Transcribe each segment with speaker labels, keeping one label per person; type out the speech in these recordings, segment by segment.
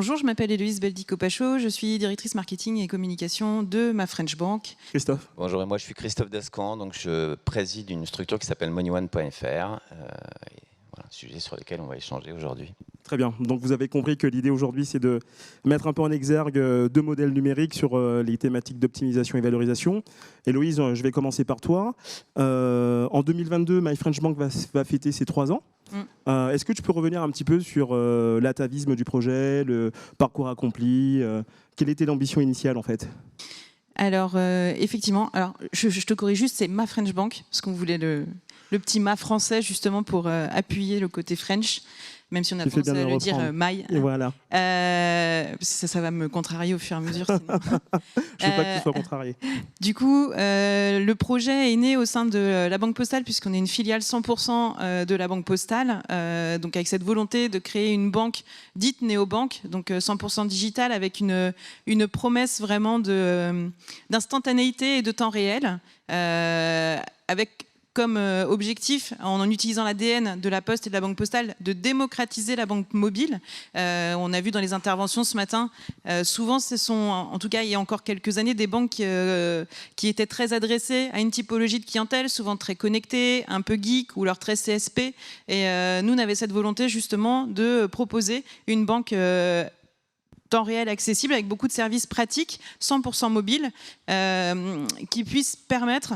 Speaker 1: Bonjour, je m'appelle Héloïse Beldico-Pacho, je suis directrice marketing et communication de ma French Bank.
Speaker 2: Christophe.
Speaker 3: Bonjour, et moi je suis Christophe Dascan, donc je préside une structure qui s'appelle moneyone.fr. Voilà, sujet sur lequel on va échanger aujourd'hui.
Speaker 2: Très bien, donc vous avez compris que l'idée aujourd'hui c'est de mettre un peu en exergue deux modèles numériques sur les thématiques d'optimisation et valorisation. Héloïse, je vais commencer par toi. En 2022, My French Bank va fêter ses 3 ans. Est-ce que tu peux revenir un petit peu sur l'atavisme du projet, le parcours accompli, quelle était l'ambition initiale en fait?
Speaker 1: Alors, effectivement, je te corrige juste, c'est ma French Bank, parce qu'on voulait le petit ma français justement pour appuyer le côté French, même si on a tendance à le dire my.
Speaker 2: Et voilà.
Speaker 1: Ça va me contrarier au fur et à mesure. Sinon.
Speaker 2: Je ne veux pas que tu sois contrarié.
Speaker 1: Du coup, le projet est né au sein de la Banque Postale, puisqu'on est une filiale 100% de la Banque Postale, donc avec cette volonté de créer une banque dite néobanque, donc 100% digitale, avec une promesse vraiment d'instantanéité et de temps réel, avec comme objectif, en utilisant l'ADN de la Poste et de la Banque Postale, de démocratiser la banque mobile. On a vu dans les interventions ce matin, souvent ce sont, en tout cas il y a encore quelques années, des banques qui étaient très adressées à une typologie de clientèle, souvent très connectée, un peu geek ou leur très CSP. Et nous, on avait cette volonté justement de proposer une banque temps réel accessible, avec beaucoup de services pratiques, 100% mobile, qui puissent permettre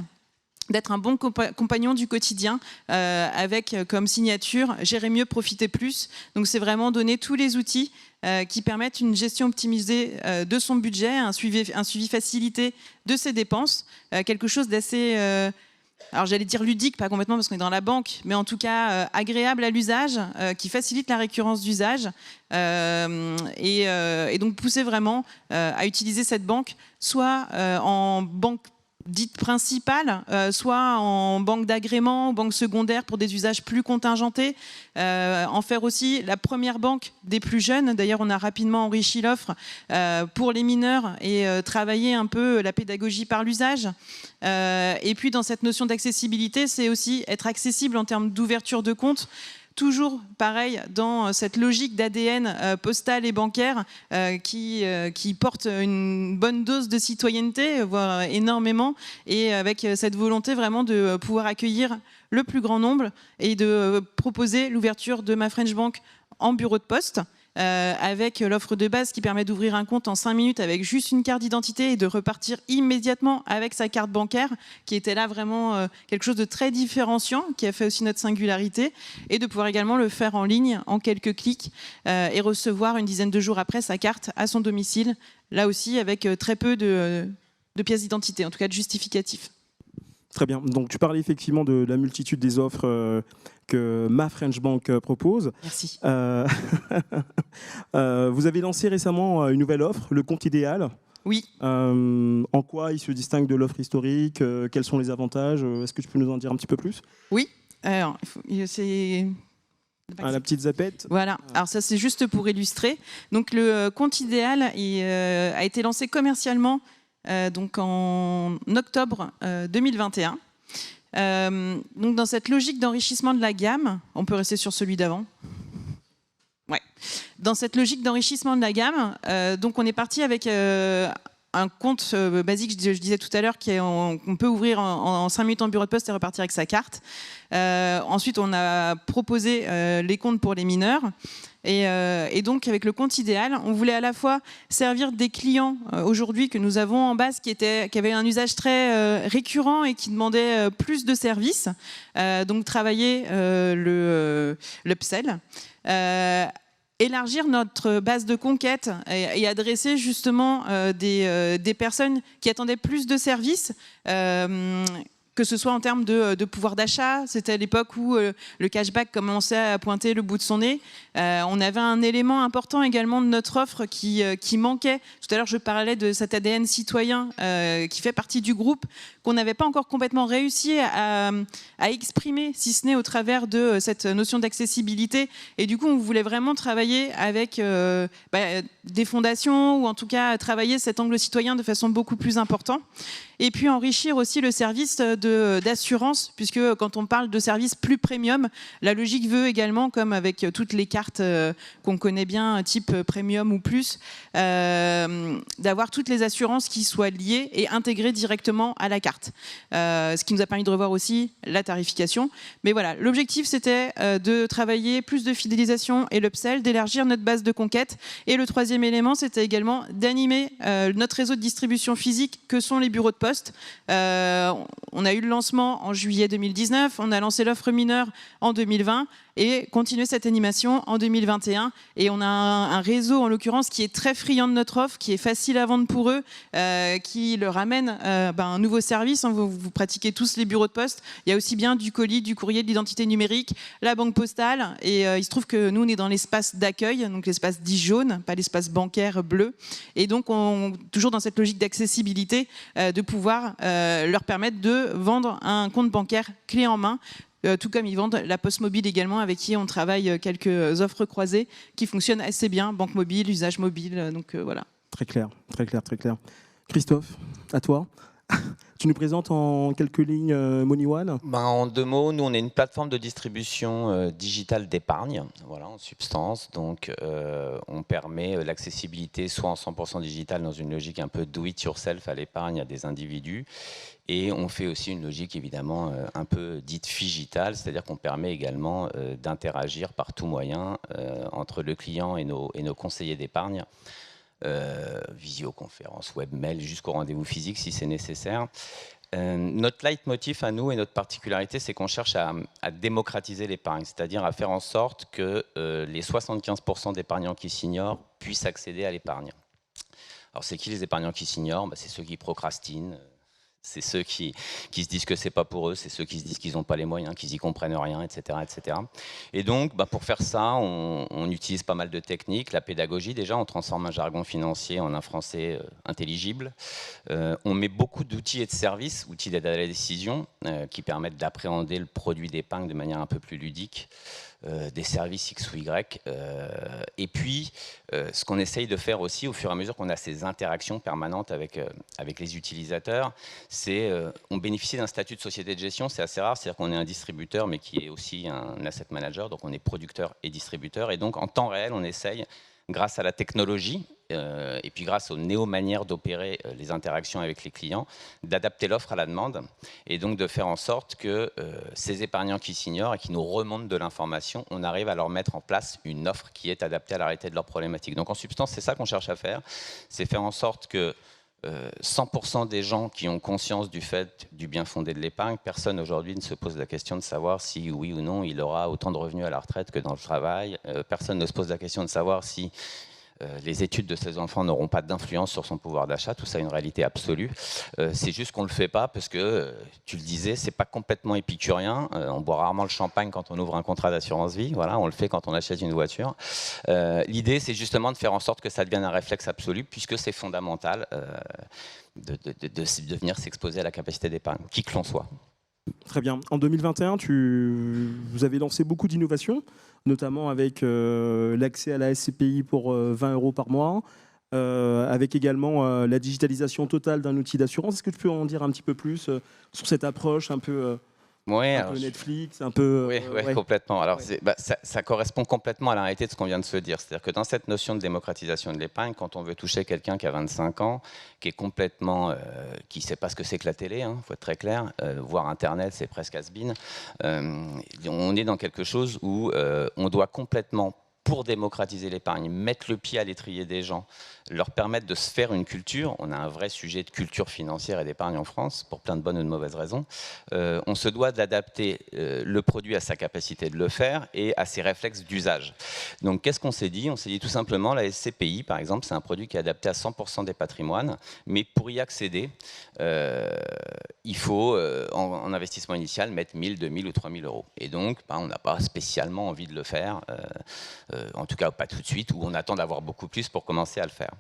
Speaker 1: d'être un bon compagnon du quotidien, avec comme signature « Gérer mieux, profiter plus ». Donc c'est vraiment donner tous les outils qui permettent une gestion optimisée de son budget, un suivi facilité de ses dépenses, quelque chose d'assez, alors j'allais dire ludique, pas complètement parce qu'on est dans la banque, mais en tout cas agréable à l'usage, qui facilite la récurrence d'usage, et donc pousser vraiment à utiliser cette banque, soit en banque dite principale, soit en banque d'agrément, banque secondaire pour des usages plus contingentés, en faire aussi la première banque des plus jeunes. D'ailleurs, on a rapidement enrichi l'offre pour les mineurs et travailler un peu la pédagogie par l'usage. Et puis, dans cette notion d'accessibilité, c'est aussi être accessible en termes d'ouverture de compte. Toujours pareil dans cette logique d'ADN postal et bancaire qui porte une bonne dose de citoyenneté, voire énormément, et avec cette volonté vraiment de pouvoir accueillir le plus grand nombre et de proposer l'ouverture de ma French Bank en bureau de poste, avec l'offre de base qui permet d'ouvrir un compte en 5 minutes avec juste une carte d'identité et de repartir immédiatement avec sa carte bancaire, qui était là vraiment quelque chose de très différenciant, qui a fait aussi notre singularité, et de pouvoir également le faire en ligne en quelques clics et recevoir une dizaine de jours après sa carte à son domicile, là aussi avec très peu de pièces d'identité, en tout cas de justificatifs.
Speaker 2: Très bien. Donc, tu parlais effectivement de la multitude des offres que ma French Bank propose.
Speaker 1: Merci.
Speaker 2: Vous avez lancé récemment une nouvelle offre, le compte idéal.
Speaker 1: Oui.
Speaker 2: En quoi il se distingue de l'offre historique? Quels sont les avantages? Est-ce que tu peux nous en dire un petit peu plus?
Speaker 1: Oui. Alors, c'est...
Speaker 2: la petite zapette.
Speaker 1: Voilà, alors ça c'est juste pour illustrer. Donc le compte idéal a été lancé commercialement donc en octobre 2021. Donc dans cette logique d'enrichissement de la gamme, on peut rester sur celui d'avant. Ouais. Dans cette logique d'enrichissement de la gamme, donc on est parti avec un compte basique, je disais tout à l'heure, qu'on peut ouvrir en 5 minutes en bureau de poste et repartir avec sa carte. Ensuite, on a proposé les comptes pour les mineurs. Et donc, avec le compte idéal, on voulait à la fois servir des clients aujourd'hui que nous avons en base qui avaient un usage très récurrent et qui demandaient plus de services. Donc, travailler l'upsell. Élargir notre base de conquête et adresser justement des personnes qui attendaient plus de services, que ce soit en termes de pouvoir d'achat. C'était à l'époque où le cashback commençait à pointer le bout de son nez. On avait un élément important également de notre offre qui manquait. Tout à l'heure, je parlais de cet ADN citoyen qui fait partie du groupe, qu'on n'avait pas encore complètement réussi à exprimer, si ce n'est au travers de cette notion d'accessibilité. Et du coup, on voulait vraiment travailler avec des fondations, ou en tout cas travailler cet angle citoyen de façon beaucoup plus importante. Et puis enrichir aussi le service de d'assurance, puisque quand on parle de services plus premium, la logique veut également, comme avec toutes les cartes qu'on connaît bien, type premium ou plus, d'avoir toutes les assurances qui soient liées et intégrées directement à la carte. Ce qui nous a permis de revoir aussi la tarification. Mais voilà, l'objectif c'était de travailler plus de fidélisation et l'upsell, d'élargir notre base de conquête. Et le troisième élément, c'était également d'animer notre réseau de distribution physique que sont les bureaux de poste. On a eu le lancement en juillet 2019, on a lancé l'offre mineure en 2020 et continuer cette animation en 2021. Et on a un réseau, en l'occurrence, qui est très friand de notre offre, qui est facile à vendre pour eux, qui leur amène un nouveau service. Vous pratiquez tous les bureaux de poste. Il y a aussi bien du colis, du courrier, de l'identité numérique, la banque postale. Et il se trouve que nous, on est dans l'espace d'accueil, donc l'espace dit jaune, pas l'espace bancaire bleu. Et donc, toujours dans cette logique d'accessibilité, de pouvoir leur permettre de vendre un compte bancaire clé en main, tout comme ils vendent la Poste Mobile également, avec qui on travaille quelques offres croisées qui fonctionnent assez bien, banque mobile, usage mobile, donc voilà.
Speaker 2: Très clair, très clair, très clair. Christophe, à toi. Tu nous présentes en quelques lignes MoneyOne ?
Speaker 3: En 2 mots, nous on est une plateforme de distribution digitale d'épargne, voilà, en substance. Donc on permet l'accessibilité soit en 100% digital dans une logique un peu do it yourself à l'épargne à des individus. Et on fait aussi une logique évidemment un peu dite figitale, c'est-à-dire qu'on permet également d'interagir par tout moyen entre le client et nos conseillers d'épargne. Visioconférence, webmail, jusqu'au rendez-vous physique si c'est nécessaire. Notre leitmotiv à nous et notre particularité, c'est qu'on cherche à démocratiser l'épargne, c'est-à-dire à faire en sorte que les 75% d'épargnants qui s'ignorent puissent accéder à l'épargne. Alors c'est qui les épargnants qui s'ignorent ? C'est ceux qui procrastinent. C'est ceux qui se disent que c'est pas pour eux, c'est ceux qui se disent qu'ils n'ont pas les moyens, qu'ils y comprennent rien, etc., etc. Et donc, pour faire ça, on utilise pas mal de techniques. La pédagogie, déjà, on transforme un jargon financier en un français intelligible. On met beaucoup d'outils et de services, outils d'aide à la décision, qui permettent d'appréhender le produit d'épargne de manière un peu plus ludique. Des services X ou Y. Et puis, ce qu'on essaye de faire aussi, au fur et à mesure qu'on a ces interactions permanentes avec les utilisateurs, c'est on bénéficie d'un statut de société de gestion, c'est assez rare, c'est-à-dire qu'on est un distributeur, mais qui est aussi un asset manager, donc on est producteur et distributeur. Et donc, en temps réel, on essaye, grâce à la technologie, et puis grâce aux néo-manières d'opérer les interactions avec les clients, d'adapter l'offre à la demande et donc de faire en sorte que ces épargnants qui s'ignorent et qui nous remontent de l'information, on arrive à leur mettre en place une offre qui est adaptée à la réalité de leurs problématiques. Donc en substance, c'est ça qu'on cherche à faire, c'est faire en sorte que 100% des gens qui ont conscience du fait du bien fondé de l'épargne, personne aujourd'hui ne se pose la question de savoir si oui ou non il aura autant de revenus à la retraite que dans le travail, personne ne se pose la question de savoir si les études de ses enfants n'auront pas d'influence sur son pouvoir d'achat, tout ça est une réalité absolue. C'est juste qu'on ne le fait pas parce que, tu le disais, c'est pas complètement épicurien. On boit rarement le champagne quand on ouvre un contrat d'assurance vie, voilà, on le fait quand on achète une voiture. L'idée, c'est justement de faire en sorte que ça devienne un réflexe absolu, puisque c'est fondamental de venir s'exposer à la capacité d'épargne, qui que l'on soit.
Speaker 2: Très bien. En 2021, vous avez lancé beaucoup d'innovations, notamment avec l'accès à la SCPI pour 20 € par mois, avec également la digitalisation totale d'un outil d'assurance. Est-ce que tu peux en dire un petit peu plus sur cette approche un peu,
Speaker 3: Ouais,
Speaker 2: un peu Netflix, un peu...
Speaker 3: Oui,
Speaker 2: ouais.
Speaker 3: complètement. Alors, ça correspond complètement à la réalité de ce qu'on vient de se dire. C'est-à-dire que dans cette notion de démocratisation de l'épargne, quand on veut toucher quelqu'un qui a 25 ans, qui est complètement, qui ne sait pas ce que c'est que la télé, faut être très clair, voire Internet, c'est presque has-been, on est dans quelque chose où on doit complètement, pour démocratiser l'épargne, mettre le pied à l'étrier des gens, leur permettre de se faire une culture. On a un vrai sujet de culture financière et d'épargne en France, pour plein de bonnes ou de mauvaises raisons. On se doit d'adapter le produit à sa capacité de le faire et à ses réflexes d'usage. Donc, qu'est-ce qu'on s'est dit ? On s'est dit tout simplement, la SCPI, par exemple, c'est un produit qui est adapté à 100% des patrimoines, mais pour y accéder, il faut, en investissement initial, mettre 1 000, 2 000 ou 3 000 €. Et donc, on n'a pas spécialement envie de le faire en tout cas pas tout de suite, ou on attend d'avoir beaucoup plus pour commencer à le faire.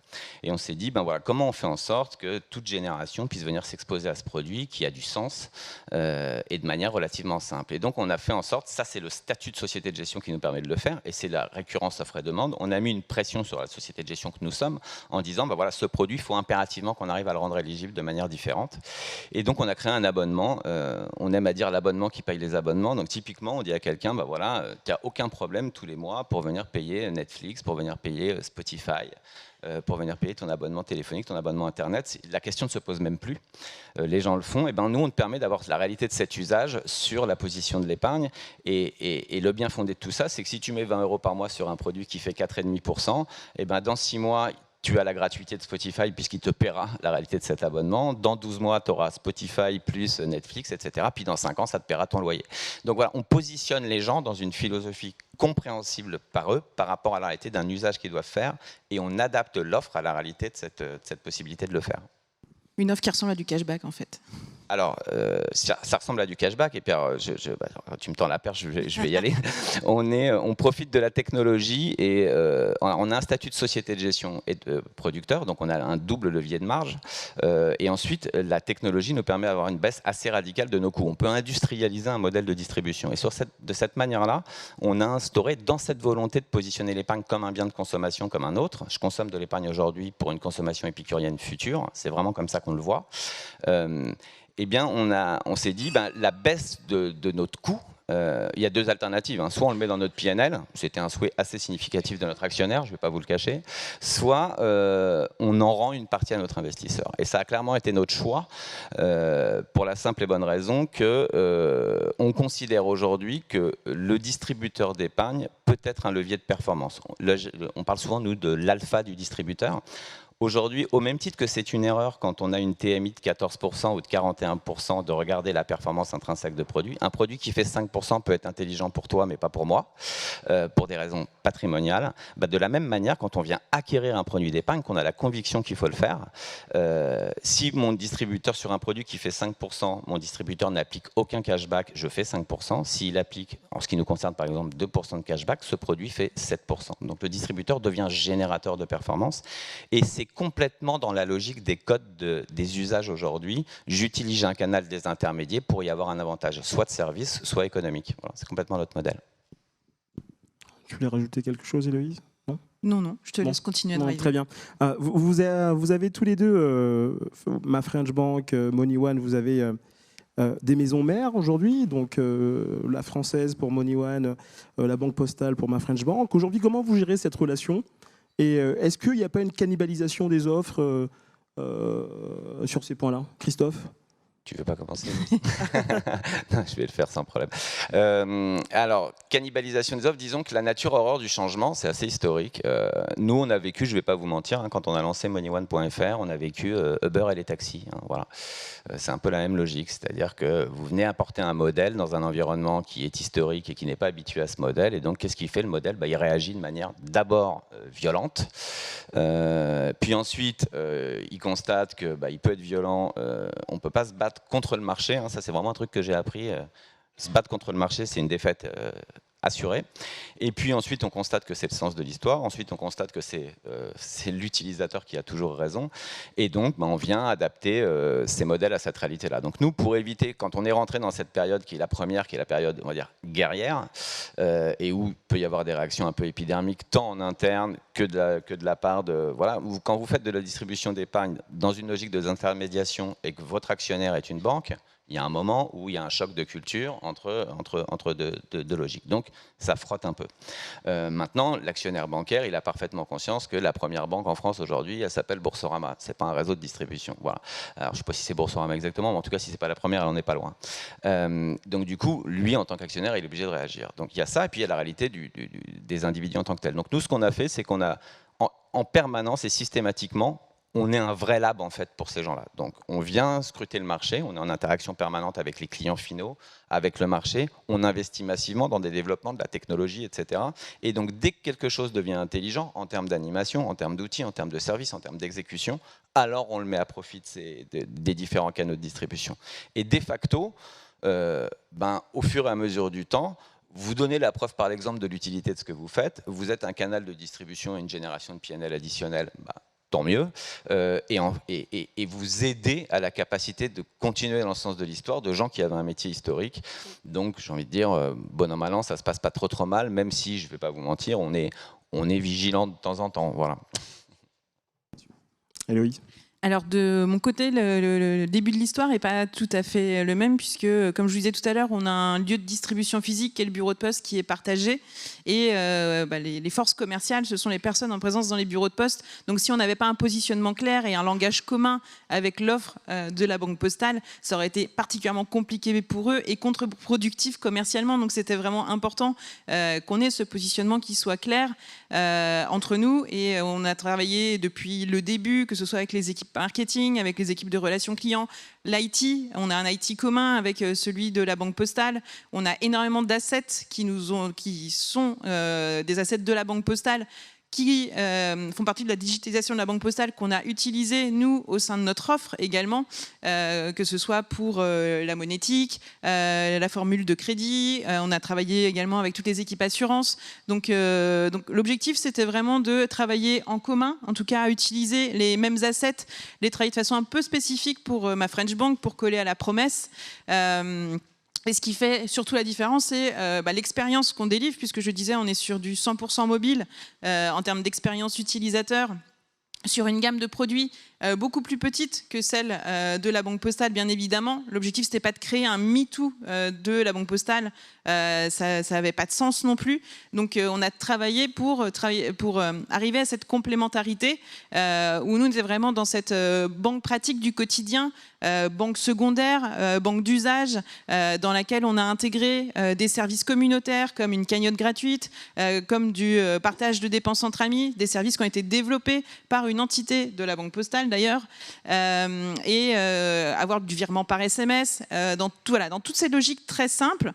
Speaker 3: Et on s'est dit, ben voilà, comment on fait en sorte que toute génération puisse venir s'exposer à ce produit qui a du sens et de manière relativement simple. Et donc on a fait en sorte, ça c'est le statut de société de gestion qui nous permet de le faire, et c'est la récurrence offre et demande. On a mis une pression sur la société de gestion que nous sommes en disant, ben voilà, ce produit, il faut impérativement qu'on arrive à le rendre éligible de manière différente. Et donc on a créé un abonnement, on aime à dire l'abonnement qui paye les abonnements. Donc typiquement on dit à quelqu'un, ben voilà, tu n'as aucun problème tous les mois pour venir payer Netflix, pour venir payer Spotify, pour venir payer ton abonnement téléphonique, ton abonnement internet. La question ne se pose même plus. Les gens le font. Et ben nous, on te permet d'avoir la réalité de cet usage sur la position de l'épargne. Et le bien fondé de tout ça, c'est que si tu mets 20 € par mois sur un produit qui fait 4,5%, et ben dans 6 mois, tu as la gratuité de Spotify puisqu'il te paiera la réalité de cet abonnement. Dans 12 mois, tu auras Spotify plus Netflix, etc. Puis dans 5 ans, ça te paiera ton loyer. Donc voilà, on positionne les gens dans une philosophie compréhensible par eux par rapport à la réalité d'un usage qu'ils doivent faire, et on adapte l'offre à la réalité de cette possibilité de le faire.
Speaker 1: Une offre qui ressemble à du cashback en fait.
Speaker 3: Alors, ça ressemble à du cashback, et puis tu me tends la perche, je vais y aller. On profite de la technologie, et on a un statut de société de gestion et de producteur, donc on a un double levier de marge. Et ensuite, la technologie nous permet d'avoir une baisse assez radicale de nos coûts. On peut industrialiser un modèle de distribution. Et de cette manière-là, on a instauré dans cette volonté de positionner l'épargne comme un bien de consommation, comme un autre. Je consomme de l'épargne aujourd'hui pour une consommation épicurienne future. C'est vraiment comme ça qu'on le voit. Eh bien, on s'est dit, la baisse de notre coût, il y a deux alternatives. Hein. Soit on le met dans notre PNL, c'était un souhait assez significatif de notre actionnaire, je ne vais pas vous le cacher, soit on en rend une partie à notre investisseur. Et ça a clairement été notre choix, pour la simple et bonne raison qu'on considère aujourd'hui que le distributeur d'épargne peut être un levier de performance. On parle souvent, nous, de l'alpha du distributeur. Aujourd'hui, au même titre que c'est une erreur quand on a une TMI de 14% ou de 41% de regarder la performance intrinsèque de produit, un produit qui fait 5% peut être intelligent pour toi mais pas pour moi, pour des raisons patrimoniales. De la même manière, quand on vient acquérir un produit d'épargne, qu'on a la conviction qu'il faut le faire, si mon distributeur sur un produit qui fait 5%, mon distributeur n'applique aucun cashback, je fais 5%. S'il applique, en ce qui nous concerne par exemple 2% de cashback, ce produit fait 7%. Donc le distributeur devient générateur de performance, et c'est complètement dans la logique des codes des usages aujourd'hui. J'utilise un canal des intermédiaires pour y avoir un avantage, soit de service, soit économique. Voilà, c'est complètement notre modèle.
Speaker 2: Tu voulais rajouter quelque chose, Héloïse ?
Speaker 1: Non, je te laisse continuer à driver.
Speaker 2: Très bien. Vous avez tous les deux, ma French Bank, Money One, vous avez des maisons mères aujourd'hui, donc la française pour Money One, la Banque Postale pour ma French Bank. Aujourd'hui, comment vous gérez cette relation ? Et est-ce qu'il n'y a pas une cannibalisation des offres sur ces points-là ? Christophe ?
Speaker 3: Tu veux pas commencer? Non, je vais le faire sans problème. Alors, cannibalisation des offres, disons que la nature horreur du changement, c'est assez historique. Nous, on a vécu, je vais pas vous mentir, hein, quand on a lancé moneyone.fr, on a vécu Uber et les taxis. Hein, voilà. C'est un peu la même logique, c'est-à-dire que vous venez apporter un modèle dans un environnement qui est historique et qui n'est pas habitué à ce modèle. Et donc, qu'est-ce qu'il fait le modèle? Il réagit de manière d'abord violente, puis ensuite, il constate qu'il peut être violent. On ne peut pas se battre contre le marché, hein, ça c'est vraiment un truc que j'ai appris. Se battre contre le marché, c'est une défaite assurée. Et puis ensuite, on constate que c'est le sens de l'histoire. Ensuite, on constate que c'est l'utilisateur qui a toujours raison. Et donc, on vient adapter ces modèles à cette réalité-là. Donc nous, pour éviter, quand on est rentré dans cette période qui est la première, qui est la période, on va dire, guerrière, et où il peut y avoir des réactions un peu épidermiques, tant en interne que de la part de... Voilà, quand vous faites de la distribution d'épargne dans une logique de désintermédiation et que votre actionnaire est une banque, il y a un moment où il y a un choc de culture entre deux logiques. Donc, ça frotte un peu. Maintenant, l'actionnaire bancaire, il a parfaitement conscience que la première banque en France aujourd'hui, elle s'appelle Boursorama. Ce n'est pas un réseau de distribution. Voilà. Alors, je ne sais pas si c'est Boursorama exactement, mais en tout cas, si ce n'est pas la première, elle n'en est pas loin. Donc, du coup, lui, en tant qu'actionnaire, il est obligé de réagir. Donc, il y a ça, et puis il y a la réalité des individus en tant que tels. Donc, nous, ce qu'on a fait, c'est qu'on a, en permanence et systématiquement, on est un vrai lab en fait pour ces gens-là. Donc on vient scruter le marché, on est en interaction permanente avec les clients finaux, avec le marché, on investit massivement dans des développements de la technologie, etc. Et donc dès que quelque chose devient intelligent en termes d'animation, en termes d'outils, en termes de services, en termes d'exécution, alors on le met à profit des différents canaux de distribution. Et de facto, au fur et à mesure du temps, vous donnez la preuve par l'exemple de l'utilité de ce que vous faites. Vous êtes un canal de distribution et une génération de PNL additionnelle. Tant mieux, et vous aidez à la capacité de continuer dans le sens de l'histoire de gens qui avaient un métier historique. Donc j'ai envie de dire, bon an mal an, ça se passe pas trop mal, même si, je vais pas vous mentir, on est vigilant de temps en temps. Voilà.
Speaker 2: Héloïse ?
Speaker 1: Alors de mon côté, le début de l'histoire n'est pas tout à fait le même puisque, comme je vous disais tout à l'heure, on a un lieu de distribution physique qui est le bureau de poste qui est partagé et les forces commerciales, ce sont les personnes en présence dans les bureaux de poste. Donc si on n'avait pas un positionnement clair et un langage commun avec l'offre de la Banque Postale, ça aurait été particulièrement compliqué pour eux et contre-productif commercialement. Donc c'était vraiment important qu'on ait ce positionnement qui soit clair entre nous et on a travaillé depuis le début, que ce soit avec les équipes marketing, avec les équipes de relations clients, l'IT, on a un IT commun avec celui de la Banque Postale, on a énormément d'assets qui sont des assets de la Banque Postale qui font partie de la digitalisation de la Banque Postale qu'on a utilisé, nous, au sein de notre offre également, que ce soit pour la monétique, la formule de crédit, on a travaillé également avec toutes les équipes assurances. Donc l'objectif, c'était vraiment de travailler en commun, en tout cas à utiliser les mêmes assets, les travailler de façon un peu spécifique pour ma French Bank, pour coller à la promesse. Et ce qui fait surtout la différence, c'est l'expérience qu'on délivre, puisque je disais, on est sur du 100% mobile en termes d'expérience utilisateur, sur une gamme de produits beaucoup plus petite que celle de la Banque Postale, bien évidemment. L'objectif, c'était pas de créer un MeToo de la Banque Postale, ça n'avait pas de sens non plus. Donc on a travaillé pour arriver à cette complémentarité où nous, on était vraiment dans cette banque pratique du quotidien, banque secondaire, banque d'usage, dans laquelle on a intégré des services communautaires comme une cagnotte gratuite, comme du partage de dépenses entre amis, des services qui ont été développés par une entité de la Banque Postale d'ailleurs, et avoir du virement par SMS, dans toutes ces logiques très simples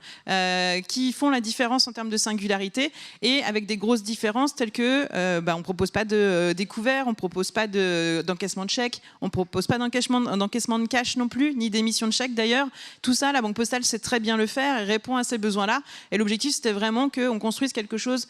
Speaker 1: qui font la différence en termes de singularité et avec des grosses différences telles que on ne propose pas de découvert, on ne propose pas d'encaissement de chèque, on ne propose pas d'encaissement de cash non plus, ni d'émission de chèque d'ailleurs. Tout ça, la Banque Postale sait très bien le faire et répond à ces besoins-là. Et l'objectif, c'était vraiment qu'on construise quelque chose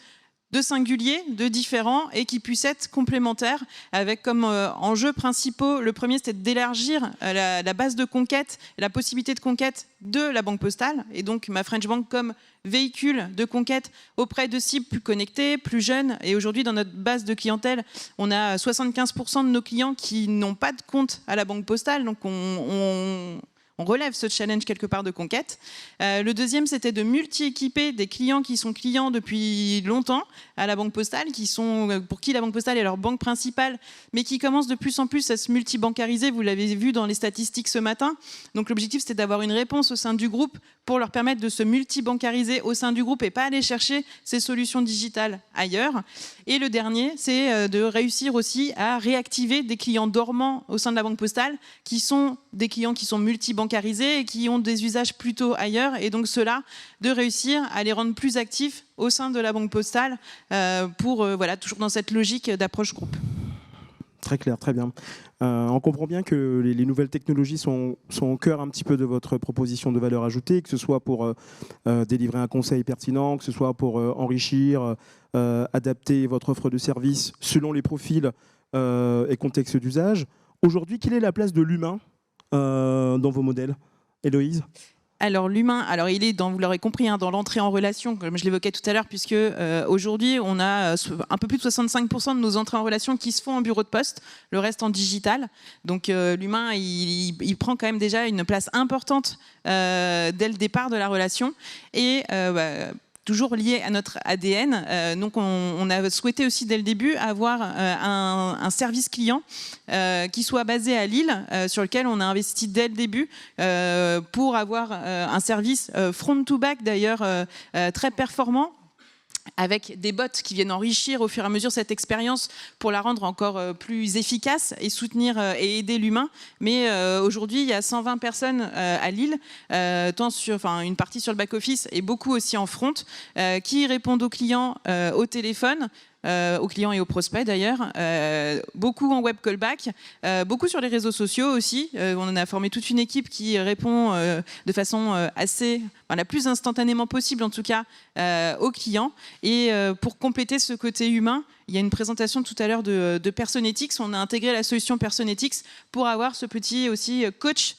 Speaker 1: de singulier, de différent et qui puisse être complémentaire avec comme enjeux principaux, le premier c'était d'élargir la base de conquête, la possibilité de conquête de la Banque Postale et donc ma French Bank comme véhicule de conquête auprès de cibles plus connectées, plus jeunes. Et aujourd'hui, dans notre base de clientèle, on a 75% de nos clients qui n'ont pas de compte à la Banque Postale, donc on relève ce challenge quelque part de conquête. Le deuxième, c'était de multi-équiper des clients qui sont clients depuis longtemps à la Banque Postale, pour qui la Banque Postale est leur banque principale, mais qui commencent de plus en plus à se multi-bancariser. Vous l'avez vu dans les statistiques ce matin. Donc l'objectif, c'était d'avoir une réponse au sein du groupe pour leur permettre de se multi-bancariser au sein du groupe et pas aller chercher ces solutions digitales ailleurs. Et le dernier, c'est de réussir aussi à réactiver des clients dormants au sein de la Banque Postale, qui sont des clients qui sont multi-bancarisés et qui ont des usages plutôt ailleurs. Et donc cela, de réussir à les rendre plus actifs au sein de la Banque Postale pour, toujours dans cette logique d'approche groupe.
Speaker 2: Très clair, très bien. On comprend bien que les nouvelles technologies sont au cœur un petit peu de votre proposition de valeur ajoutée, que ce soit pour délivrer un conseil pertinent, que ce soit pour enrichir, adapter votre offre de service selon les profils et contextes d'usage. Aujourd'hui, quelle est la place de l'humain dans vos modèles, Héloïse ?
Speaker 1: Alors l'humain, il est vous l'aurez compris, dans l'entrée en relation, comme je l'évoquais tout à l'heure, puisque aujourd'hui on a un peu plus de 65% de nos entrées en relation qui se font en bureau de poste, le reste en digital. Donc l'humain, il prend quand même déjà une place importante dès le départ de la relation. Et toujours lié à notre ADN. Donc on a souhaité aussi dès le début avoir un service client qui soit basé à Lille, sur lequel on a investi dès le début pour avoir un service front to back d'ailleurs très performant, avec des bots qui viennent enrichir au fur et à mesure cette expérience pour la rendre encore plus efficace et soutenir et aider l'humain. Mais aujourd'hui, il y a 120 personnes à Lille, une partie sur le back-office et beaucoup aussi en front, qui répondent aux clients au téléphone, aux clients et aux prospects d'ailleurs, beaucoup en web callback, beaucoup sur les réseaux sociaux aussi. On en a formé toute une équipe qui répond de façon la plus instantanément possible en tout cas aux clients. Et pour compléter ce côté humain, il y a une présentation tout à l'heure de Personetics. On a intégré la solution Personetics pour avoir ce petit aussi coach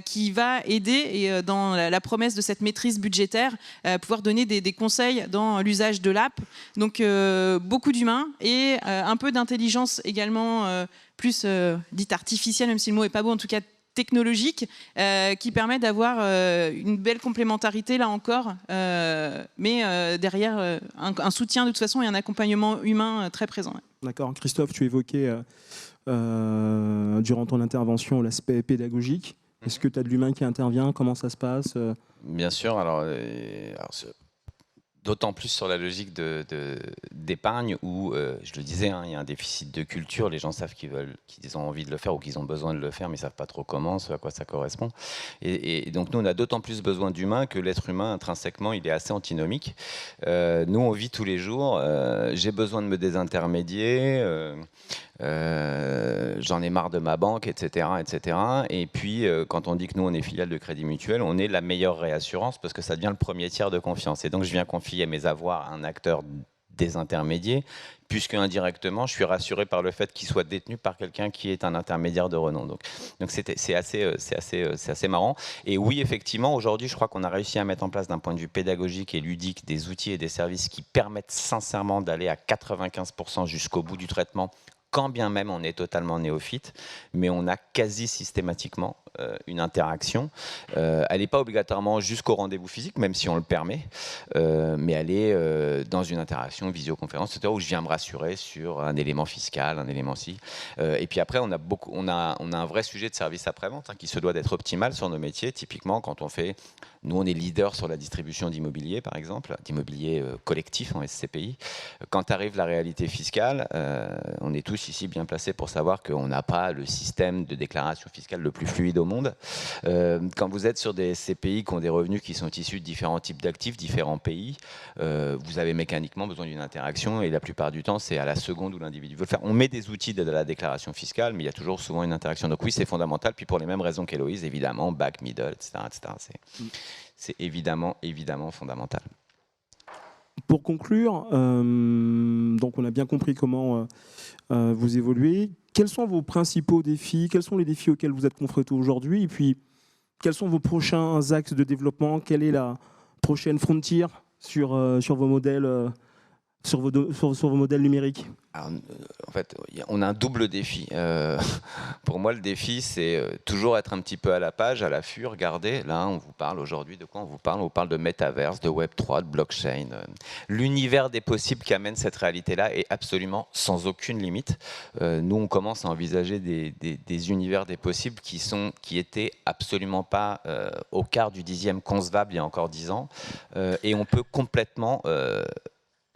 Speaker 1: qui va aider et dans la promesse de cette maîtrise budgétaire, pouvoir donner des conseils dans l'usage de l'app. Donc beaucoup d'humains et un peu d'intelligence également, plus dite artificielle, même si le mot n'est pas beau, en tout cas technologique, qui permet d'avoir une belle complémentarité là encore, mais derrière un soutien de toute façon et un accompagnement humain très présent.
Speaker 2: D'accord. Christophe, tu évoquais durant ton intervention l'aspect pédagogique. Est-ce que tu as de l'humain qui intervient? Comment ça se passe?
Speaker 3: Bien sûr. Alors d'autant plus sur la logique d'épargne où, je le disais, il y a un déficit de culture. Les gens savent qu'ils ont envie de le faire ou qu'ils ont besoin de le faire, mais ils ne savent pas trop comment, à quoi ça correspond. Et donc nous, on a d'autant plus besoin d'humain que l'être humain, intrinsèquement, il est assez antinomique. Nous, on vit tous les jours. J'ai besoin de me désintermédier. J'en ai marre de ma banque, etc., etc. Et puis, quand on dit que nous, on est filiale de Crédit Mutuel, on est la meilleure réassurance parce que ça devient le premier tiers de confiance. Et donc, je viens confier mes avoirs à un acteur désintermédié, puisque indirectement, je suis rassuré par le fait qu'il soit détenu par quelqu'un qui est un intermédiaire de renom. Donc c'est assez marrant. Et oui, effectivement, aujourd'hui, je crois qu'on a réussi à mettre en place d'un point de vue pédagogique et ludique des outils et des services qui permettent sincèrement d'aller à 95% jusqu'au bout du traitement, quand bien même on est totalement néophyte, mais on a quasi systématiquement une interaction. Elle n'est pas obligatoirement jusqu'au rendez-vous physique, même si on le permet, mais elle est dans une interaction, visioconférence, etc., où je viens me rassurer sur un élément fiscal, un élément ci. Et puis après, on a un vrai sujet de service après-vente qui se doit d'être optimal sur nos métiers. Typiquement, quand on fait... Nous, on est leader sur la distribution d'immobilier, par exemple, d'immobilier collectif en SCPI. Quand arrive la réalité fiscale, on est tous ici bien placés pour savoir qu'on n'a pas le système de déclaration fiscale le plus fluide au monde. Quand vous êtes sur des SCPI qui ont des revenus qui sont issus de différents types d'actifs, différents pays, vous avez mécaniquement besoin d'une interaction et la plupart du temps, c'est à la seconde où l'individu veut le faire. On met des outils de la déclaration fiscale, mais il y a toujours souvent une interaction. Donc oui, c'est fondamental. Puis pour les mêmes raisons qu'Héloïse, évidemment, back, middle, etc. C'est évidemment fondamental.
Speaker 2: Pour conclure, donc on a bien compris comment vous évoluez. Quels sont vos principaux défis? Quels sont les défis auxquels vous êtes confrontés aujourd'hui? Et puis, quels sont vos prochains axes de développement? Quelle est la prochaine frontière sur vos modèles sur vos modèles numériques?
Speaker 3: Alors, en fait, on a un double défi. Pour moi, le défi, c'est toujours être un petit peu à la page, à l'affût, regarder. Là, on vous parle aujourd'hui de quoi on vous parle? On vous parle de métaverse, de Web3, de blockchain. L'univers des possibles qui amène cette réalité-là est absolument sans aucune limite. Nous, on commence à envisager des univers des possibles qui étaient absolument pas au quart du dixième concevables il y a encore 10 ans. Et on peut complètement...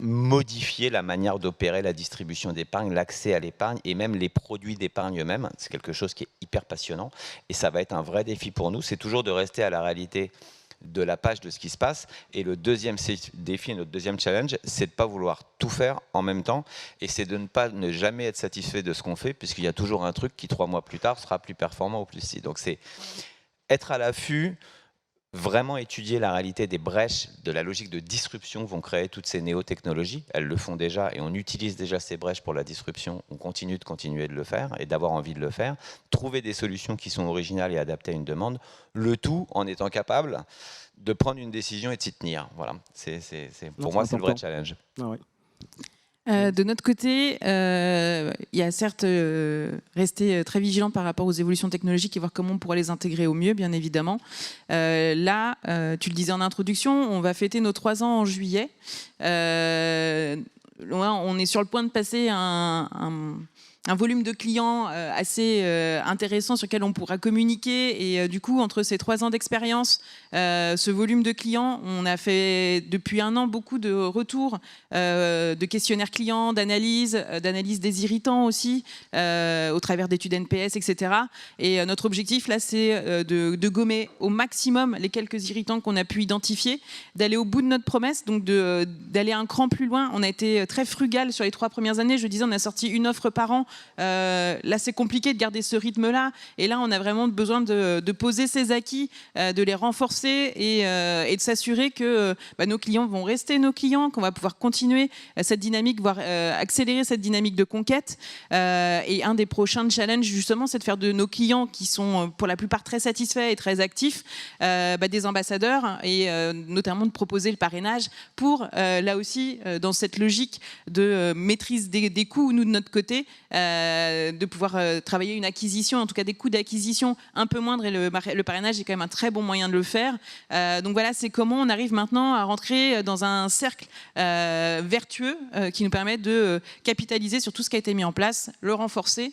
Speaker 3: modifier la manière d'opérer la distribution d'épargne, l'accès à l'épargne et même les produits d'épargne eux-mêmes. C'est quelque chose qui est hyper passionnant et ça va être un vrai défi pour nous. C'est toujours de rester à la réalité de la page de ce qui se passe. Et le deuxième défi, notre deuxième challenge, c'est de ne pas vouloir tout faire en même temps et c'est de ne jamais être satisfait de ce qu'on fait puisqu'il y a toujours un truc qui 3 mois plus tard sera plus performant ou plus si. Donc c'est être à l'affût, vraiment étudier la réalité des brèches de la logique de disruption que vont créer toutes ces néo-technologies. Elles le font déjà et on utilise déjà ces brèches pour la disruption. On continue de le faire et d'avoir envie de le faire. Trouver des solutions qui sont originales et adaptées à une demande. Le tout en étant capable de prendre une décision et de s'y tenir. Voilà. Pour moi, c'est le vrai challenge.
Speaker 2: Ah ouais.
Speaker 1: De notre côté, il y a certes rester très vigilant par rapport aux évolutions technologiques et voir comment on pourra les intégrer au mieux, bien évidemment. Là, tu le disais en introduction, on va fêter nos 3 ans en juillet. On est sur le point de passer un volume de clients assez intéressant sur lequel on pourra communiquer. Et du coup, entre ces 3 ans d'expérience, ce volume de clients, on a fait depuis 1 an beaucoup de retours, de questionnaires clients, d'analyse des irritants aussi, au travers d'études NPS, etc. Et notre objectif, là, c'est de gommer au maximum les quelques irritants qu'on a pu identifier, d'aller au bout de notre promesse, donc d'aller un cran plus loin. On a été très frugal sur les 3 premières années. Je disais, on a sorti 1 offre par an. Là, c'est compliqué de garder ce rythme-là. Et là, on a vraiment besoin de poser ces acquis, de les renforcer et de s'assurer que nos clients vont rester nos clients, qu'on va pouvoir continuer cette dynamique, voire accélérer cette dynamique de conquête. Et un des prochains challenges, justement, c'est de faire de nos clients, qui sont pour la plupart très satisfaits et très actifs, des ambassadeurs, et notamment de proposer le parrainage pour, là aussi, dans cette logique de maîtrise des coûts, nous, de notre côté, de pouvoir travailler une acquisition, en tout cas des coûts d'acquisition un peu moindres, et le parrainage est quand même un très bon moyen de le faire. Donc voilà, c'est comment on arrive maintenant à rentrer dans un cercle vertueux qui nous permet de capitaliser sur tout ce qui a été mis en place, le renforcer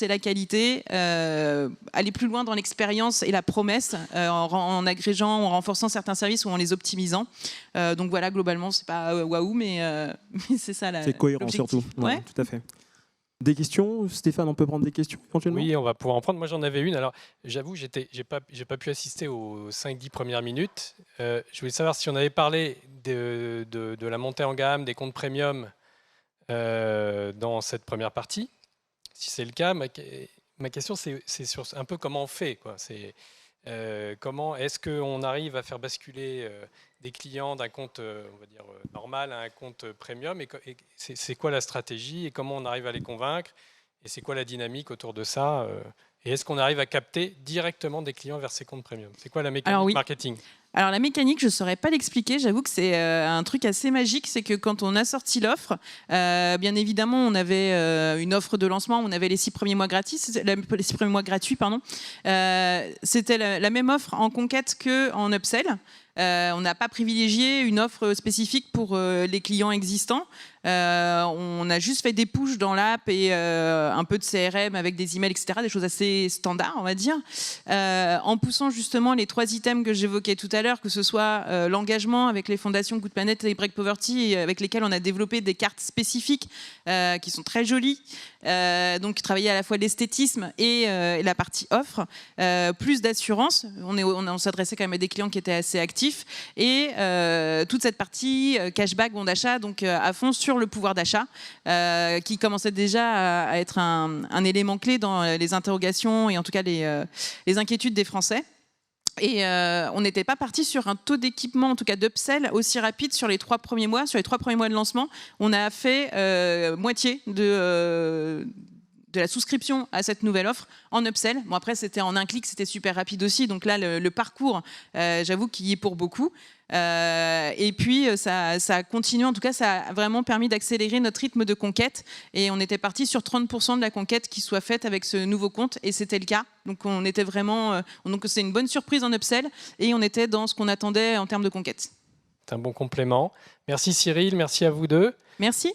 Speaker 1: la qualité, aller plus loin dans l'expérience et la promesse, en agrégeant, en renforçant certains services ou en les optimisant. Donc voilà, globalement, c'est pas waouh, mais c'est ça.
Speaker 2: C'est cohérent surtout.
Speaker 1: Ouais.
Speaker 2: Tout à fait. Des questions, Stéphane, on peut prendre des questions éventuellement?
Speaker 4: Oui, on va pouvoir en prendre. Moi, j'en avais une. Alors, j'avoue, j'ai pas pu assister aux 5-10 premières minutes. Je voulais savoir si on avait parlé de la montée en gamme, des comptes premium dans cette première partie. Si c'est le cas, ma question, c'est sur un peu comment on fait, quoi. Comment est-ce qu'on arrive à faire basculer des clients d'un compte, on va dire, normal à un compte premium, et c'est quoi la stratégie et comment on arrive à les convaincre, et c'est quoi la dynamique autour de ça, et est-ce qu'on arrive à capter directement des clients vers ces comptes premium? C'est quoi la mécanique marketing?
Speaker 1: Alors la mécanique, je ne saurais pas l'expliquer. J'avoue que c'est un truc assez magique. C'est que quand on a sorti l'offre, bien évidemment, on avait une offre de lancement. On avait les 6 premiers mois gratis, les 6 premiers mois gratuits, pardon. C'était la même offre en conquête qu'en upsell. On n'a pas privilégié une offre spécifique pour les clients existants. On a juste fait des pushes dans l'app et un peu de CRM avec des emails, etc. Des choses assez standards, on va dire. En poussant justement les 3 items que j'évoquais tout à l'heure, que ce soit l'engagement avec les fondations Good Planet et Break Poverty, avec lesquelles on a développé des cartes spécifiques qui sont très jolies. Donc travailler à la fois l'esthétisme et la partie offre, plus d'assurance. On s'adressait quand même à des clients qui étaient assez actifs, et toute cette partie cashback, bon d'achat, donc à fond sur le pouvoir d'achat, qui commençait déjà à être un élément clé dans les interrogations et en tout cas les inquiétudes des Français. Et on n'était pas parti sur un taux d'équipement, en tout cas d'upsell, aussi rapide sur les 3 premiers mois. Sur les 3 premiers mois de lancement, on a fait moitié de la souscription à cette nouvelle offre en upsell. Bon, après, c'était en un clic, c'était super rapide aussi. Donc là, le parcours, j'avoue qu'il y est pour beaucoup. Et puis, ça a continué. En tout cas, ça a vraiment permis d'accélérer notre rythme de conquête. Et on était parti sur 30% de la conquête qui soit faite avec ce nouveau compte. Et c'était le cas. Donc, on était vraiment... donc, c'est une bonne surprise en upsell. Et on était dans ce qu'on attendait en termes de conquête.
Speaker 4: C'est un bon complément. Merci Cyril, merci à vous deux.
Speaker 1: Merci.